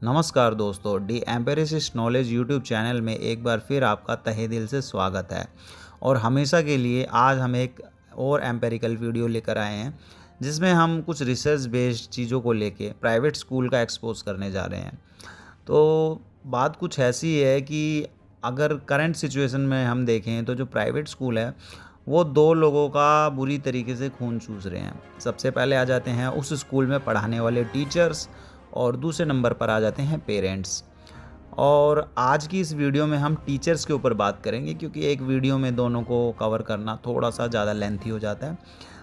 नमस्कार दोस्तों, D empiricist knowledge YouTube channel में एक बार फिर आपका तहे दिल से स्वागत है। और हमेशा के लिए आज हम एक और एम्पेरिकल वीडियो लेकर आए हैं, जिसमें हम कुछ रिसर्च बेस्ड चीज़ों को लेके प्राइवेट स्कूल का एक्सपोज करने जा रहे हैं। तो बात कुछ ऐसी है कि अगर करंट सिचुएशन में हम देखें तो जो प्राइवेट स्कूल है वो दो लोगों का बुरी तरीके से खून चूस रहे हैं। सबसे पहले आ जाते हैं उस स्कूल में पढ़ाने वाले टीचर्स, और दूसरे नंबर पर आ जाते हैं पेरेंट्स। और आज की इस वीडियो में हम टीचर्स के ऊपर बात करेंगे, क्योंकि एक वीडियो में दोनों को कवर करना थोड़ा सा ज़्यादा लेंथी हो जाता है।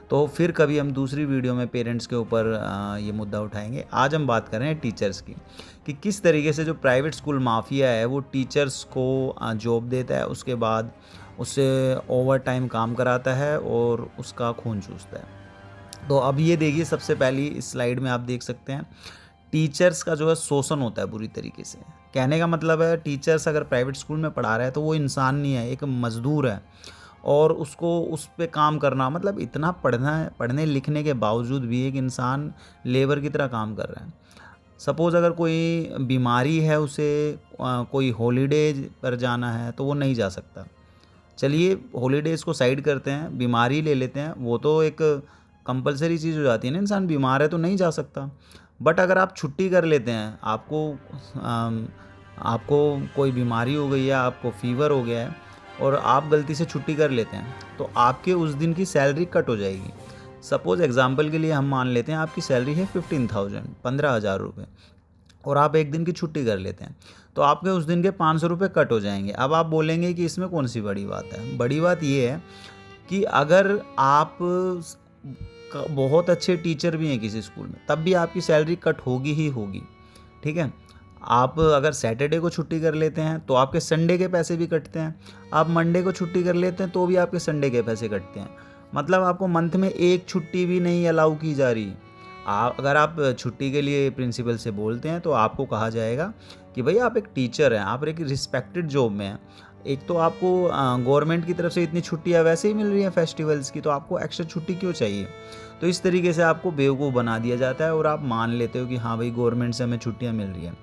तो फिर कभी हम दूसरी वीडियो में पेरेंट्स के ऊपर ये मुद्दा उठाएंगे। आज हम बात कर रहे हैं टीचर्स की, कि किस तरीके से जो प्राइवेट स्कूल माफिया है वो टीचर्स को जॉब देता है, उसके बाद उससे ओवर टाइम काम कराता है और उसका खून चूसता है। तो अब ये देखिए, सबसे पहली इस स्लाइड में आप देख सकते हैं टीचर्स का जो है शोषण होता है बुरी तरीके से। कहने का मतलब है, टीचर्स अगर प्राइवेट स्कूल में पढ़ा रहा है तो वो इंसान नहीं है, एक मज़दूर है। और उसको उस पे काम करना मतलब इतना पढ़ने लिखने के बावजूद भी एक इंसान लेबर की तरह काम कर रहा है। सपोज़ अगर कोई बीमारी है, उसे कोई हॉलीडेज पर जाना है तो वो नहीं जा सकता। चलिए हॉलीडेज़ को साइड करते हैं, बीमारी ले लेते हैं, वो तो एक कंपल्सरी चीज़ हो जाती है ना, इंसान बीमार है तो नहीं जा सकता। बट अगर आप छुट्टी कर लेते हैं, आपको कोई बीमारी हो गई है, आपको फ़ीवर हो गया है और आप गलती से छुट्टी कर लेते हैं, तो आपके उस दिन की सैलरी कट हो जाएगी। सपोज़ एग्ज़ाम्पल के लिए हम मान लेते हैं आपकी सैलरी है 15,000 15,000 रुपये, और आप एक दिन की छुट्टी कर लेते हैं, तो आपके उस दिन के 500 रुपये कट हो जाएंगे। अब आप बोलेंगे कि इसमें कौन सी बड़ी बात है। बड़ी बात ये है कि अगर आप बहुत अच्छे टीचर भी हैं किसी स्कूल में, तब भी आपकी सैलरी कट होगी ही होगी। ठीक है, आप अगर सैटरडे को छुट्टी कर लेते हैं तो आपके संडे के पैसे भी कटते हैं। आप मंडे को छुट्टी कर लेते हैं तो भी आपके संडे के पैसे कटते हैं। मतलब आपको मंथ में एक छुट्टी भी नहीं अलाउ की जा रही। अगर आप छुट्टी के लिए प्रिंसिपल से बोलते हैं तो आपको कहा जाएगा कि भाई आप एक टीचर हैं, आप एक रिस्पेक्टेड जॉब में हैं। एक तो आपको गवर्नमेंट की तरफ से इतनी छुट्टियाँ वैसे ही मिल रही हैं फेस्टिवल्स की, तो आपको एक्स्ट्रा छुट्टी क्यों चाहिए। तो इस तरीके से आपको बेवकूफ़ बना दिया जाता है और आप मान लेते हो कि हाँ भाई, गवर्नमेंट से हमें छुट्टियाँ मिल रही हैं।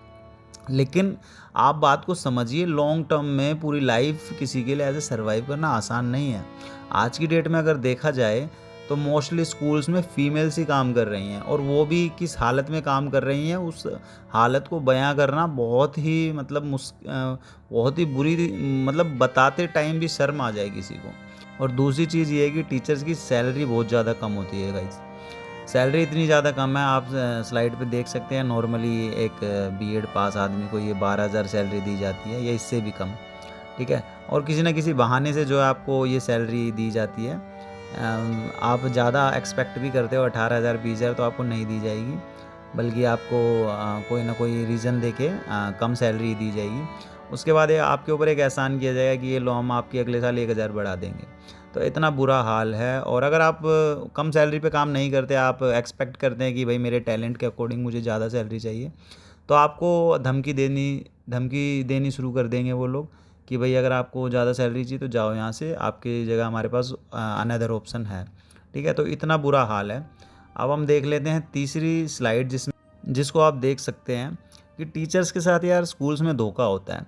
लेकिन आप बात को समझिए, लॉन्ग टर्म में पूरी लाइफ किसी के लिए ऐसे सर्वाइव करना आसान नहीं है। आज की डेट में अगर देखा जाए तो मोस्टली स्कूल्स में फीमेल्स ही काम कर रही हैं, और वो भी किस हालत में काम कर रही हैं, उस हालत को बयां करना बहुत ही मतलब बहुत ही बुरी, मतलब बताते टाइम भी शर्म आ जाए किसी को। और दूसरी चीज़ ये है कि टीचर्स की सैलरी बहुत ज़्यादा कम होती है गाइस। सैलरी इतनी ज़्यादा कम है, आप स्लाइड पे देख सकते हैं। नॉर्मली एक बीएड पास आदमी को ये 12,000 सैलरी दी जाती है या इससे भी कम। ठीक है, और किसी न किसी बहाने से जो है आपको ये सैलरी दी जाती है। आप ज़्यादा एक्सपेक्ट भी करते हो 18,000 20,000 तो आपको नहीं दी जाएगी, बल्कि आपको कोई ना कोई रीज़न देके कम सैलरी दी जाएगी। उसके बाद ये आपके ऊपर एक एहसान किया जाएगा कि ये लो, हम आपकी अगले साल 1,000 बढ़ा देंगे। तो इतना बुरा हाल है। और अगर आप कम सैलरी पे काम नहीं करते, आप एक्सपेक्ट करते हैं कि भाई मेरे टैलेंट के अकॉर्डिंग मुझे ज़्यादा सैलरी चाहिए, तो आपको धमकी देनी शुरू कर देंगे वो लोग कि भाई अगर आपको ज़्यादा सैलरी चाहिए तो जाओ यहाँ से, आपकी जगह हमारे पास अनदर ऑप्शन है। ठीक है, तो इतना बुरा हाल है। अब हम देख लेते हैं तीसरी स्लाइड, जिसको आप देख सकते हैं कि टीचर्स के साथ यार स्कूल्स में धोखा होता है।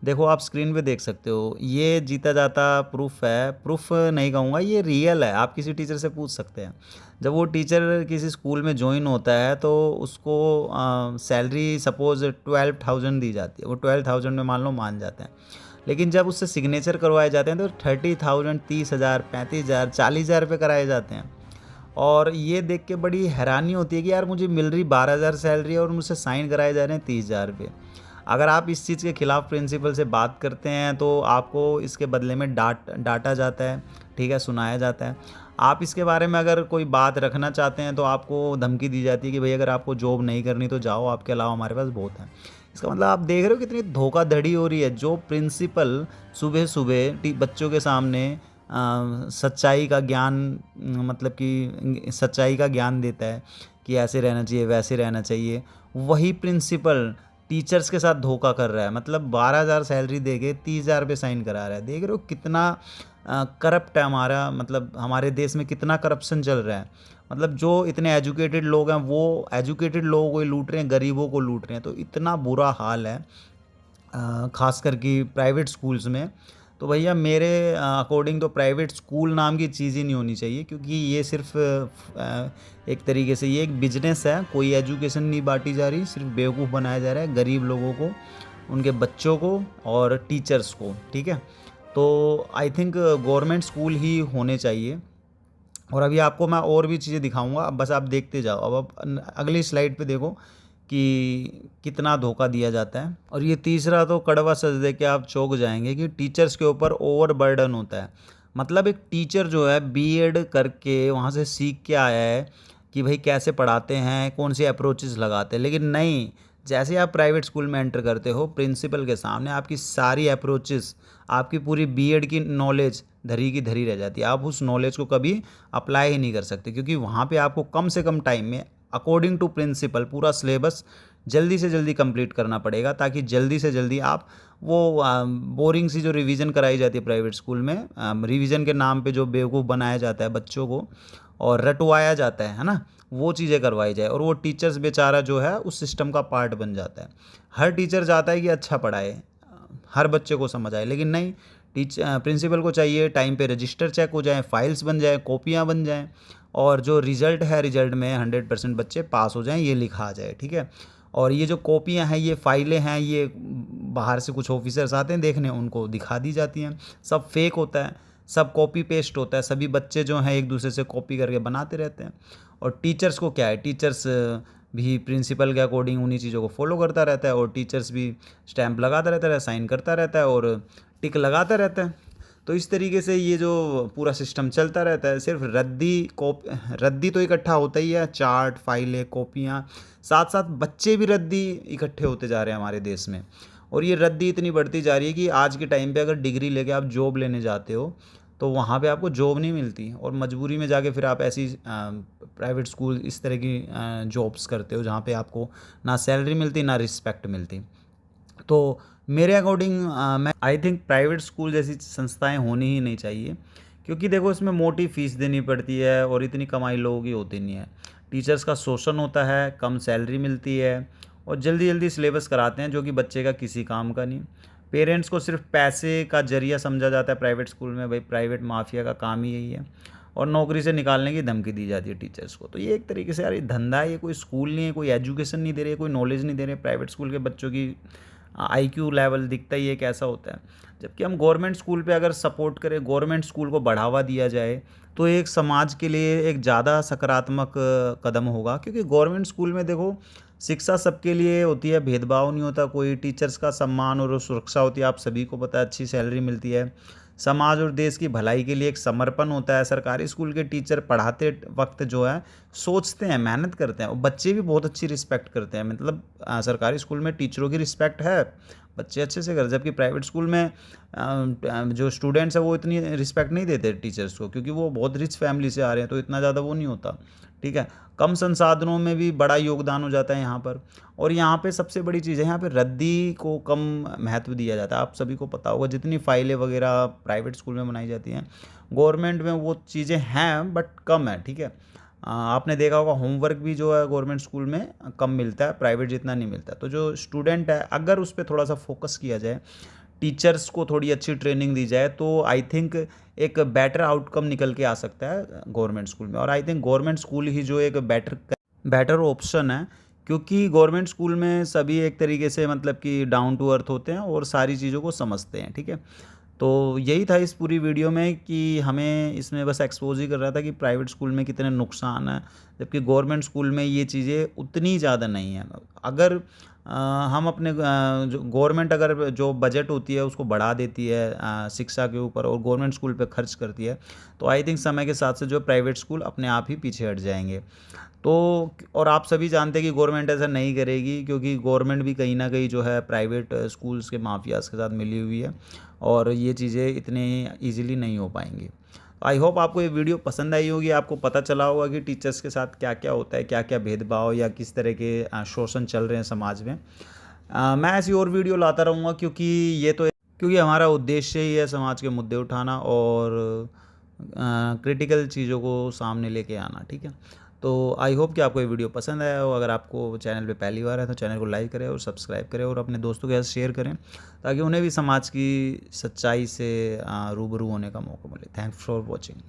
देखो, आप स्क्रीन पे देख सकते हो, ये जीता जाता प्रूफ है। प्रूफ नहीं कहूँगा, ये रियल है, आप किसी टीचर से पूछ सकते हैं। जब वो टीचर किसी स्कूल में ज्वाइन होता है तो उसको सैलरी सपोज़ 12,000 दी जाती है। वो 12,000 में मान लो मान जाते हैं। लेकिन जब उससे सिग्नेचर करवाए जाते हैं तो 30,000 30,000 35,000 40,000 रुपये कराए जाते हैं। और ये देख के बड़ी हैरानी होती है कि यार मुझे मिल रही 12,000 सैलरी और मुझसे साइन कराए जा रहे हैं 30,000 रुपये। अगर आप इस चीज़ के खिलाफ़ प्रिंसिपल से बात करते हैं तो आपको इसके बदले में डाँटा जाता है। ठीक है, सुनाया जाता है। आप इसके बारे में अगर कोई बात रखना चाहते हैं तो आपको धमकी दी जाती है कि भाई अगर आपको जॉब नहीं करनी तो जाओ, आपके अलावा हमारे पास बहुत है। इसका मतलब आप देख रहे हो कितनी धोखाधड़ी हो रही है। जो प्रिंसिपल सुबह-सुबह बच्चों के सामने सच्चाई का ज्ञान, मतलब कि सच्चाई का ज्ञान देता है कि ऐसे रहना चाहिए, वैसे रहना चाहिए, वही प्रिंसिपल टीचर्स के साथ धोखा कर रहा है। मतलब 12,000 सैलरी देके 30,000 रुपये साइन करा रहा है। देख रहे हो कितना करप्ट है हमारा, मतलब हमारे देश में कितना करप्शन चल रहा है। मतलब जो इतने एजुकेटेड लोग हैं वो एजुकेटेड लोगों को ही लूट रहे हैं, गरीबों को लूट रहे हैं। तो इतना बुरा हाल है ख़ास कर कि प्राइवेट स्कूल्स में। तो भैया मेरे अकॉर्डिंग तो प्राइवेट स्कूल नाम की चीज़ ही नहीं होनी चाहिए, क्योंकि ये सिर्फ एक तरीके से ये एक बिजनेस है। कोई एजुकेशन नहीं बांटी जा रही, सिर्फ बेवकूफ़ बनाया जा रहा है गरीब लोगों को, उनके बच्चों को और टीचर्स को, ठीक है। तो आई थिंक गवर्नमेंट स्कूल ही होने चाहिए। और अभी आपको मैं और भी चीज़ें दिखाऊंगा, अब बस आप देखते जाओ। अब आप अगली स्लाइड पे देखो कि कितना धोखा दिया जाता है। और ये तीसरा तो कड़वा सच दे के आप चौंक जाएंगे कि टीचर्स के ऊपर ओवर बर्डन होता है। मतलब एक टीचर जो है बीएड करके वहाँ से सीख के आया है कि भाई कैसे पढ़ाते हैं, कौन सी अप्रोचेस लगाते हैं, लेकिन नहीं, जैसे आप प्राइवेट स्कूल में एंटर करते हो प्रिंसिपल के सामने आपकी सारी अप्रोचेस, आपकी पूरी बीएड की नॉलेज धरी की धरी रह जाती है। आप उस नॉलेज को कभी अप्लाई ही नहीं कर सकते, क्योंकि वहाँ पे आपको कम से कम टाइम में अकॉर्डिंग टू प्रिंसिपल पूरा सिलेबस जल्दी से जल्दी कंप्लीट करना पड़ेगा, ताकि जल्दी से जल्दी आप वो बोरिंग सी जो रिवीजन कराई जाती है प्राइवेट स्कूल में, रिवीजन के नाम पे जो बेवकूफ़ बनाया जाता है बच्चों को और रटवाया जाता है ना, वो चीज़ें करवाई जाए। और वो टीचर्स बेचारा जो है उस सिस्टम का पार्ट बन जाता है। हर टीचर चाहता है कि अच्छा पढ़ाए, हर बच्चे को समझ आए, लेकिन नहीं, प्रिंसिपल को चाहिए टाइम पे रजिस्टर चेक हो जाए, फाइल्स बन जाए, कॉपियाँ बन जाएँ, और जो रिज़ल्ट है रिज़ल्ट में 100% बच्चे पास हो जाएं, ये लिखा आ जाए, ठीक है। और ये जो कॉपियाँ हैं, ये फाइलें हैं, ये बाहर से कुछ ऑफिसर्स आते हैं देखने, उनको दिखा दी जाती हैं। सब फेक होता है, सब कॉपी पेस्ट होता है, सभी बच्चे जो हैं एक दूसरे से कॉपी करके बनाते रहते हैं। और टीचर्स को क्या है, टीचर्स भी प्रिंसिपल के अकॉर्डिंग उन्हीं चीज़ों को फॉलो करता रहता है, और टीचर्स भी स्टैंप लगाता रहता है, साइन करता रहता है और टिक लगाता रहता है। तो इस तरीके से ये जो पूरा सिस्टम चलता रहता है। सिर्फ रद्दी तो इकट्ठा होता ही है, चार्ट, फाइलें, कॉपियाँ, साथ साथ बच्चे भी रद्दी इकट्ठे होते जा रहे हैं हमारे देश में। और ये रद्दी इतनी बढ़ती जा रही है कि आज के टाइम पे अगर डिग्री लेके आप जॉब लेने जाते हो तो वहाँ पे आपको जॉब नहीं मिलती, और मजबूरी में जाके फिर आप ऐसी प्राइवेट स्कूल इस तरह की जॉब्स करते हो जहाँ पे आपको ना सैलरी मिलती ना रिस्पेक्ट मिलती। तो मेरे अकॉर्डिंग मैं आई थिंक प्राइवेट स्कूल जैसी संस्थाएं होनी ही नहीं चाहिए, क्योंकि देखो इसमें मोटी फीस देनी पड़ती है और इतनी कमाई लोगों की होती नहीं है। टीचर्स का शोषण होता है, कम सैलरी मिलती है, और जल्दी जल्दी सिलेबस कराते हैं जो कि बच्चे का किसी काम का नहीं। पेरेंट्स को सिर्फ पैसे का जरिया समझा जाता है प्राइवेट स्कूल में, भाई प्राइवेट माफिया का काम ही यही है, और नौकरी से निकालने की धमकी दी जाती है टीचर्स को। तो ये एक तरीके से यार ये धंधा है, ये कोई स्कूल नहीं है, कोई एजुकेशन नहीं दे रहे, कोई नॉलेज नहीं दे रहे। प्राइवेट स्कूल के बच्चों की आईक्यू लेवल दिखता ही है कैसा होता है। जबकि हम गवर्नमेंट स्कूल पे अगर सपोर्ट करें, गवर्नमेंट स्कूल को बढ़ावा दिया जाए, तो एक समाज के लिए एक ज़्यादा सकारात्मक कदम होगा। क्योंकि गवर्नमेंट स्कूल में देखो शिक्षा सबके लिए होती है, भेदभाव नहीं होता कोई, टीचर्स का सम्मान और सुरक्षा होती है, आप सभी को पता है, अच्छी सैलरी मिलती है, समाज और देश की भलाई के लिए एक समर्पण होता है। सरकारी स्कूल के टीचर पढ़ाते वक्त जो है सोचते हैं, मेहनत करते हैं, और बच्चे भी बहुत अच्छी रिस्पेक्ट करते हैं। मतलब सरकारी स्कूल में टीचरों की रिस्पेक्ट है, बच्चे अच्छे से कर। जबकि प्राइवेट स्कूल में जो स्टूडेंट्स हैं वो इतनी रिस्पेक्ट नहीं देते टीचर्स को, क्योंकि वो बहुत रिच फैमिली से आ रहे हैं, तो इतना ज़्यादा वो नहीं होता, ठीक है। कम संसाधनों में भी बड़ा योगदान हो जाता है यहाँ पर। और यहाँ पे सबसे बड़ी चीज़ है, यहाँ पे रद्दी को कम महत्व दिया जाता है। आप सभी को पता होगा जितनी फाइलें वगैरह प्राइवेट स्कूल में बनाई जाती हैं, गवर्नमेंट में वो चीज़ें हैं बट कम है, ठीक है। आपने देखा होगा होमवर्क भी जो है गवर्नमेंट स्कूल में कम मिलता है, प्राइवेट जितना नहीं मिलता। तो जो स्टूडेंट है अगर उस पर थोड़ा सा फोकस किया जाए, टीचर्स को थोड़ी अच्छी ट्रेनिंग दी जाए, तो आई थिंक एक बेटर आउटकम निकल के आ सकता है गवर्नमेंट स्कूल में। और आई थिंक गवर्नमेंट स्कूल ही जो एक बेटर ऑप्शन है, क्योंकि गवर्नमेंट स्कूल में सभी एक तरीके से मतलब कि डाउन टू अर्थ होते हैं और सारी चीज़ों को समझते हैं, ठीक है। तो यही था इस पूरी वीडियो में कि हमें इसमें बस एक्सपोज ही कर रहा था कि प्राइवेट स्कूल में कितने नुकसान हैं, जबकि गवर्नमेंट स्कूल में ये चीज़ें उतनी ज़्यादा नहीं हैं। अगर हम अपने जो गवर्नमेंट अगर जो बजट होती है उसको बढ़ा देती है शिक्षा के ऊपर और गवर्नमेंट स्कूल पे खर्च करती है, तो आई थिंक समय के साथ से जो प्राइवेट स्कूल अपने आप ही पीछे हट जाएंगे। तो और आप सभी जानते हैं कि गवर्नमेंट ऐसा नहीं करेगी, क्योंकि गवर्नमेंट भी कहीं ना कहीं जो है प्राइवेट स्कूल्स के माफियाज के साथ मिली हुई है, और ये चीज़ें इतने ईजिली नहीं हो पाएंगी। आई होप आपको ये वीडियो पसंद आई होगी, आपको पता चला होगा कि टीचर्स के साथ क्या क्या होता है, क्या क्या भेदभाव या किस तरह के शोषण चल रहे हैं समाज में। मैं ऐसी और वीडियो लाता रहूँगा, क्योंकि हमारा उद्देश्य ही है समाज के मुद्दे उठाना और क्रिटिकल चीज़ों को सामने लेके आना, ठीक है। तो आई होप कि आपको ये वीडियो पसंद आया हो। अगर आपको चैनल पे पहली बार है तो चैनल को लाइक करें और सब्सक्राइब करें और अपने दोस्तों के साथ शेयर करें, ताकि उन्हें भी समाज की सच्चाई से रूबरू होने का मौका मिले। Thanks for watching.